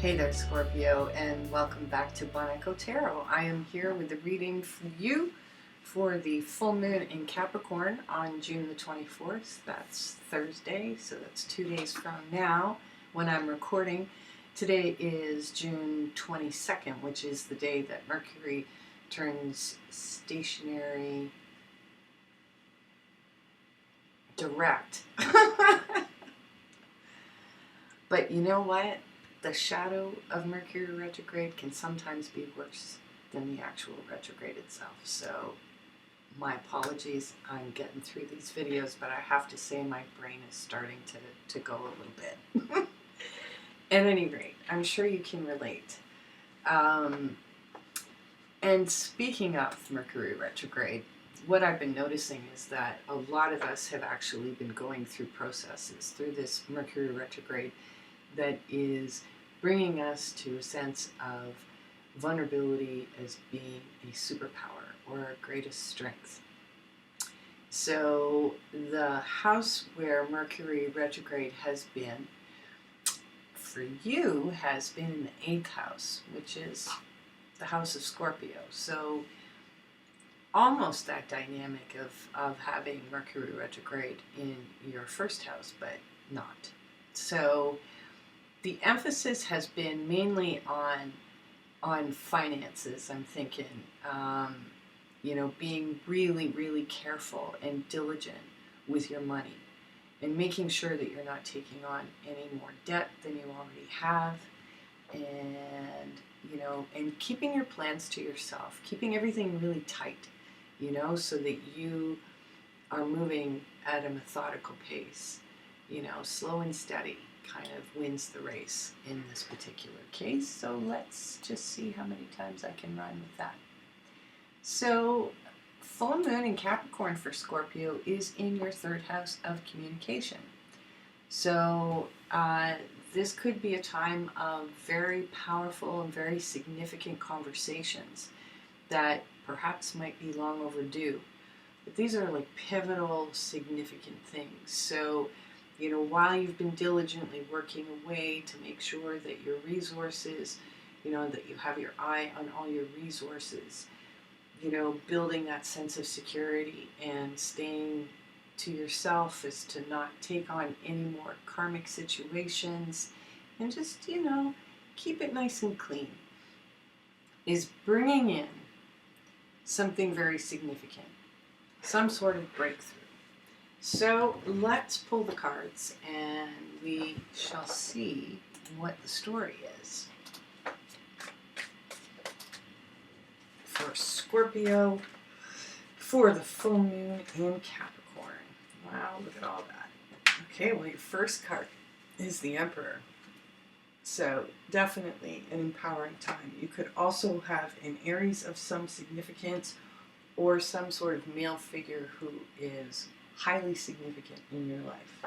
Hey there, Scorpio, and welcome back to Bon Echo Tarot. I am here with the reading for you for the full moon in Capricorn on June the 24th. That's Thursday, so that's 2 days from now when I'm recording. Today is June 22nd, which is the day that Mercury turns stationary direct. But you know what? The shadow of Mercury retrograde can sometimes be worse than the actual retrograde itself. So my apologies, I'm getting through these videos, but I have to say my brain is starting to go a little bit. At any rate, I'm sure you can relate. And speaking of Mercury retrograde, what I've been noticing is that a lot of us have actually been going through processes through this Mercury retrograde that is bringing us to a sense of vulnerability as being a superpower or our greatest strength. So the house where Mercury retrograde has been for you has been in the 8th house, which is the house of Scorpio. So almost that dynamic of having Mercury retrograde in your first house, but not. So the emphasis has been mainly on finances, I'm thinking. Being really, really careful and diligent with your money and making sure that you're not taking on any more debt than you already have, and keeping your plans to yourself, keeping everything really tight, so that you are moving at a methodical pace, slow and steady kind of wins the race in this particular case. So let's just see how many times I can rhyme with that. So full moon in Capricorn for Scorpio is in your 3rd house of communication. So this could be a time of very powerful and very significant conversations that perhaps might be long overdue. But these are like pivotal, significant things. So while you've been diligently working away to make sure that your resources, that you have your eye on all your resources, building that sense of security and staying to yourself is to not take on any more karmic situations and just, keep it nice and clean, is bringing in something very significant, some sort of breakthrough. So let's pull the cards and we shall see what the story is for Scorpio for the full moon in Capricorn. Wow, look at all that. Okay, well, your first card is the Emperor. So definitely an empowering time. You could also have an Aries of some significance or some sort of male figure who is highly significant in your life.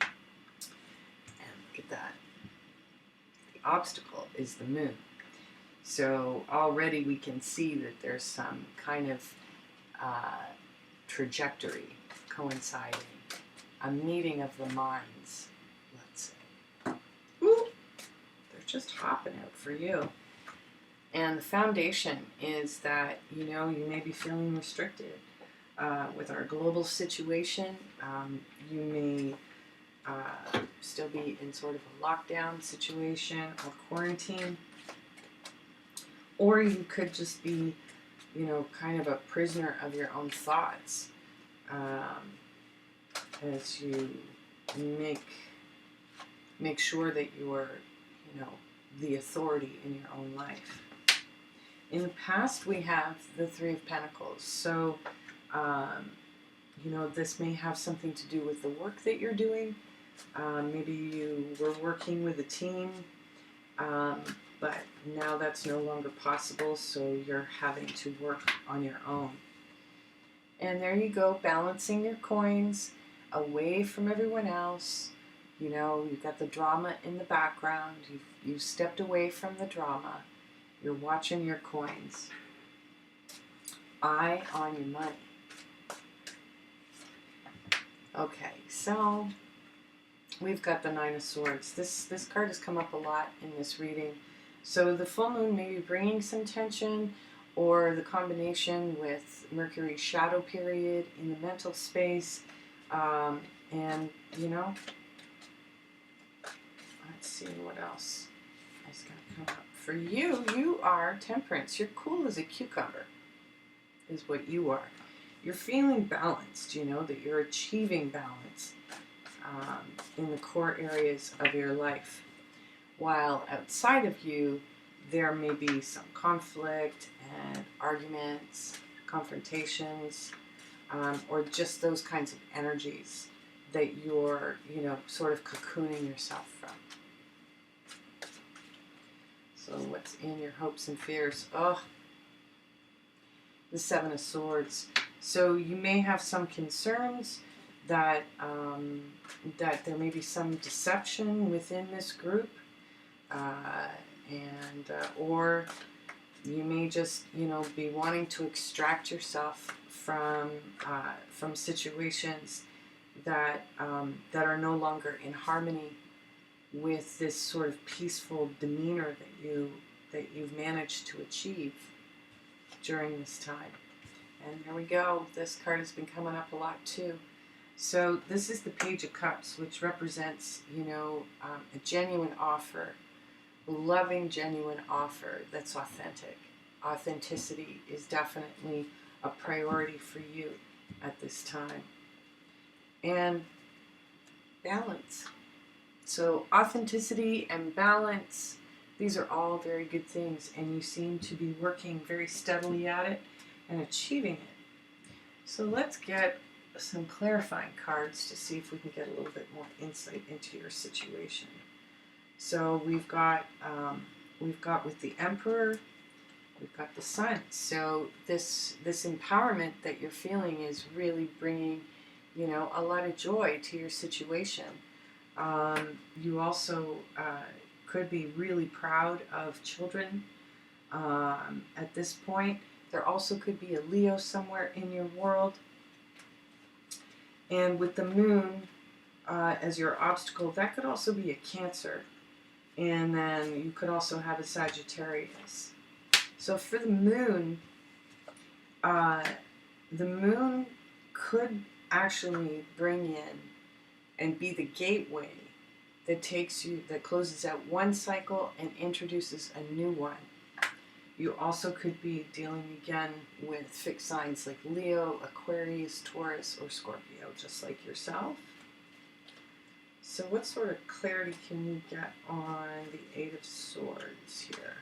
And look at that. The obstacle is the moon. So already we can see that there's some kind of trajectory coinciding, a meeting of the minds, let's say. Ooh, they're just hopping out for you. And the foundation is that, you may be feeling restricted. With our global situation, you may still be in sort of a lockdown situation or quarantine, or you could just be, kind of a prisoner of your own thoughts as you make sure that you're, the authority in your own life. In the past, we have the 3 of Pentacles, so this may have something to do with the work that you're doing. Maybe you were working with a team, but now that's no longer possible, so you're having to work on your own. And there you go, balancing your coins away from everyone else. You've got the drama in the background. You've stepped away from the drama. You're watching your coins. Eye on your money. Okay, so we've got the Nine of Swords. This card has come up a lot in this reading. So the full moon may be bringing some tension, or the combination with Mercury's shadow period in the mental space. And, you know, let's see what else is going to come up. For you, you are Temperance. You're cool as a cucumber, is what you are. You're feeling balanced, you know, that you're achieving balance in the core areas of your life. While outside of you, there may be some conflict and arguments, confrontations, or just those kinds of energies that you're, you know, sort of cocooning yourself from. So what's in your hopes and fears? Oh, the Seven of Swords. So you may have some concerns that that there may be some deception within this group, or you may just, you know, be wanting to extract yourself from situations that that are no longer in harmony with this sort of peaceful demeanor that you've managed to achieve during this time. And there we go. This card has been coming up a lot too. So this is the Page of Cups, which represents, you know, a genuine offer, a loving, genuine offer that's authentic. Authenticity is definitely a priority for you at this time. And balance. So authenticity and balance, these are all very good things, and you seem to be working very steadily at it and achieving it. So let's get some clarifying cards to see if we can get a little bit more insight into your situation. So we've got with the Emperor, we've got the Sun. So this empowerment that you're feeling is really bringing, you know, a lot of joy to your situation. You also could be really proud of children at this point. There also could be a Leo somewhere in your world. And with the Moon as your obstacle, that could also be a Cancer. And then you could also have a Sagittarius. So for the Moon could actually bring in and be the gateway that closes out one cycle and introduces a new one. You also could be dealing again with fixed signs like Leo, Aquarius, Taurus, or Scorpio, just like yourself. So what sort of clarity can we get on the Eight of Swords here?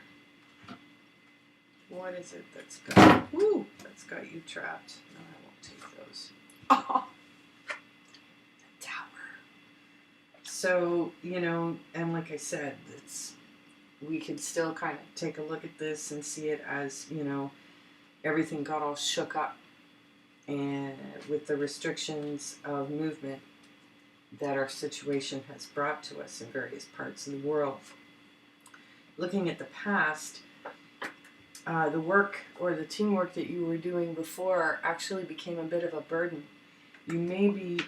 What is it that's got you trapped? No, I won't take those. Oh, the Tower. So, you know, and like I said, we could still kind of take a look at this and see it as, you know, everything got all shook up and with the restrictions of movement that our situation has brought to us in various parts of the world. Looking at the past, the work or the teamwork that you were doing before actually became a bit of a burden. You may be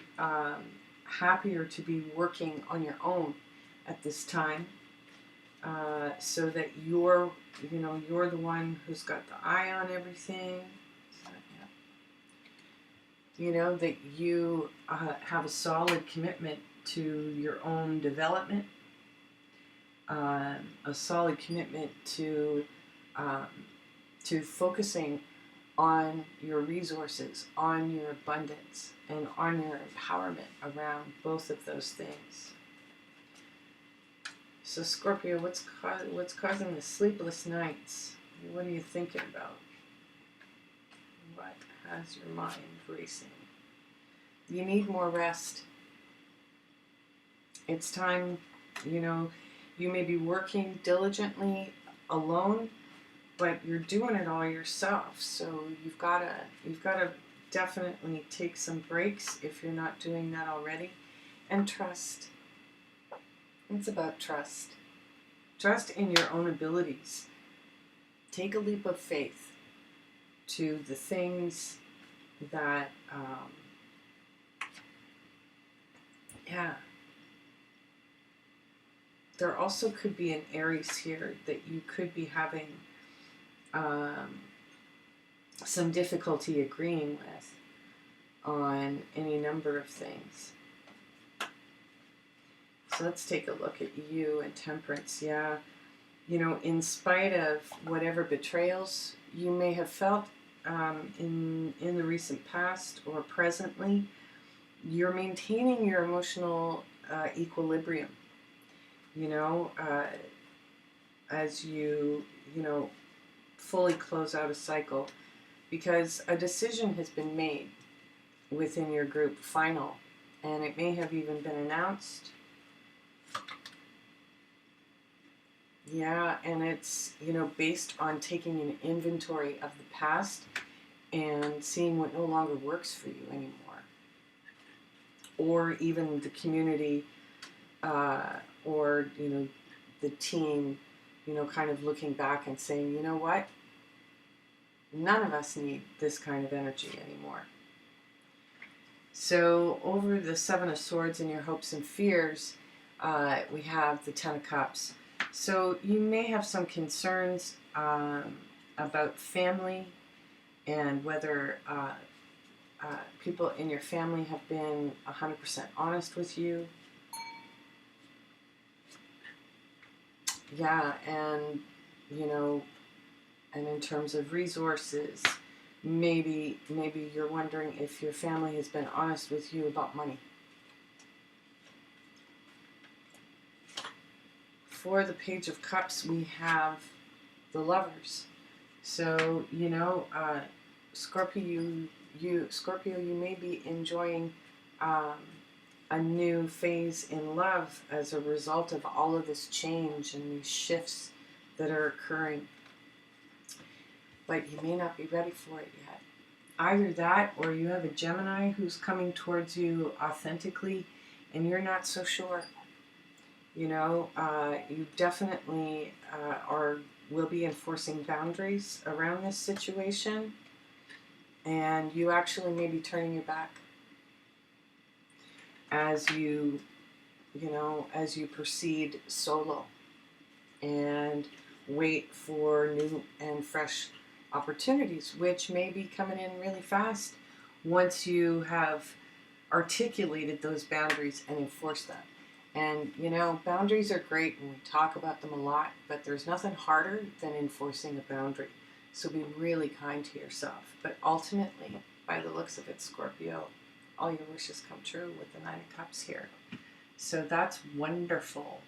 happier to be working on your own at this time, so that you're the one who's got the eye on everything. You know, that you have a solid commitment to your own development, a solid commitment to focusing on your resources, on your abundance, and on your empowerment around both of those things. So Scorpio, what's causing the sleepless nights? What are you thinking about? What has your mind racing? You need more rest. It's time, you know, you may be working diligently alone, but you're doing it all yourself. So you've got to definitely take some breaks if you're not doing that already, and trust. It's about trust. Trust in your own abilities. Take a leap of faith to the things that, there also could be an Aries here that you could be having some difficulty agreeing with on any number of things. So let's take a look at you and Temperance. Yeah, you know, in spite of whatever betrayals you may have felt in the recent past or presently, you're maintaining your emotional equilibrium, you know, as you know, fully close out a cycle, because a decision has been made within your group, final, and it may have even been announced. Yeah, and it's, you know, based on taking an inventory of the past and seeing what no longer works for you anymore. Or even the community, or, you know, the team, you know, kind of looking back and saying, you know what? None of us need this kind of energy anymore. So over the Seven of Swords and your hopes and fears, we have the Ten of Cups. So you may have some concerns about family and whether people in your family have been 100% honest with you. Yeah, and, you know, and in terms of resources, maybe you're wondering if your family has been honest with you about money. For the Page of Cups, we have the Lovers. So, you know, Scorpio, you may be enjoying a new phase in love as a result of all of this change and these shifts that are occurring. But you may not be ready for it yet. Either that, or you have a Gemini who's coming towards you authentically and you're not so sure. You know, you definitely will be enforcing boundaries around this situation, and you actually may be turning your back as you proceed solo and wait for new and fresh opportunities, which may be coming in really fast once you have articulated those boundaries and enforced them. And, you know, boundaries are great and we talk about them a lot, but there's nothing harder than enforcing a boundary. So be really kind to yourself. But ultimately, by the looks of it, Scorpio, all your wishes come true with the Nine of Cups here. So that's wonderful.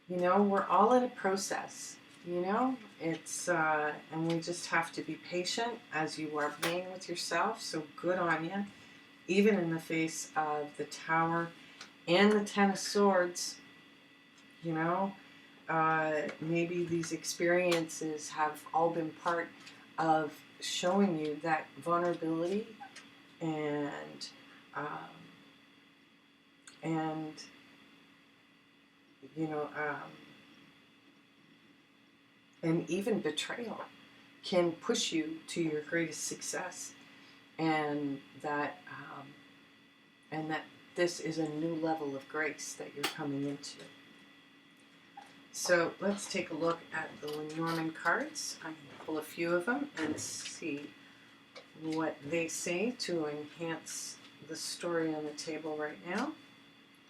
You know, we're all in a process, you know. It's, and we just have to be patient as you are being with yourself. So good on you. Even in the face of the Tower and the Ten of Swords, you know, maybe these experiences have all been part of showing you that vulnerability and you know, and even betrayal can push you to your greatest success, and that this is a new level of grace that you're coming into. So let's take a look at the Lenormand cards. I'm going to pull a few of them and see what they say to enhance the story on the table right now.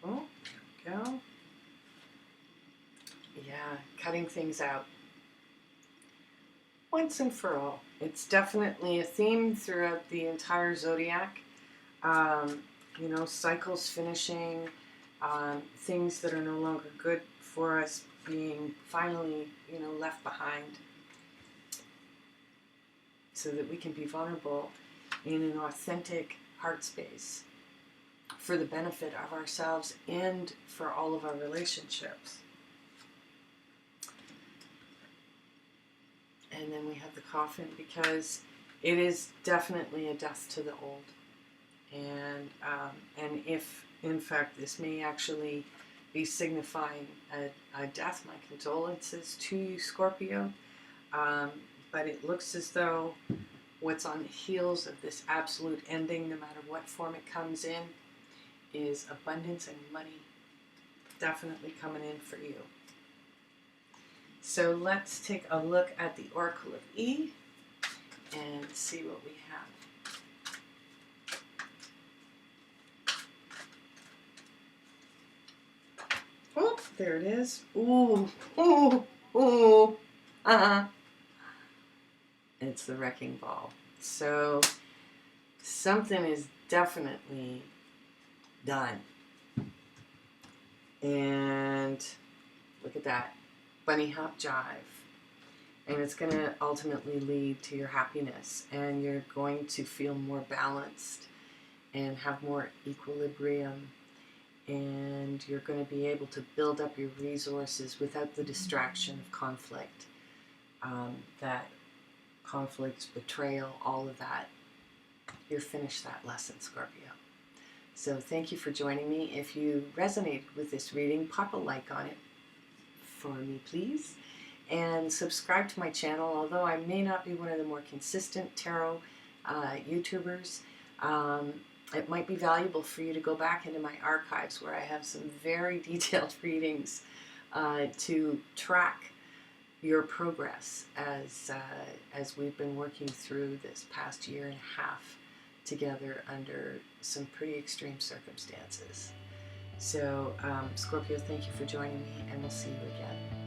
Oh, there we go. Yeah, cutting things out. Once and for all. It's definitely a theme throughout the entire zodiac. You know, cycles finishing, things that are no longer good for us being finally, you know, left behind, so that we can be vulnerable in an authentic heart space for the benefit of ourselves and for all of our relationships. And then we have the Coffin, because it is definitely a death to the old. And if, in fact, this may actually be signifying a death, my condolences to you, Scorpio. But it looks as though what's on the heels of this absolute ending, no matter what form it comes in, is abundance and money. definitely coming in for you. So let's take a look at the Oracle of E and see what we have. Oh, there it is. Ooh, ooh, ooh. It's the wrecking ball. So something is definitely done. And look at that. Bunny hop jive. And it's going to ultimately lead to your happiness. And you're going to feel more balanced and have more equilibrium. And you're going to be able to build up your resources without the distraction of conflict. That conflict, betrayal, all of that. You're finished that lesson, Scorpio. So thank you for joining me. If you resonated with this reading, pop a like on it for me, please. And subscribe to my channel. Although I may not be one of the more consistent tarot YouTubers, it might be valuable for you to go back into my archives where I have some very detailed readings to track your progress as we've been working through this past year and a half together under some pretty extreme circumstances. So, Scorpio, thank you for joining me, and we'll see you again.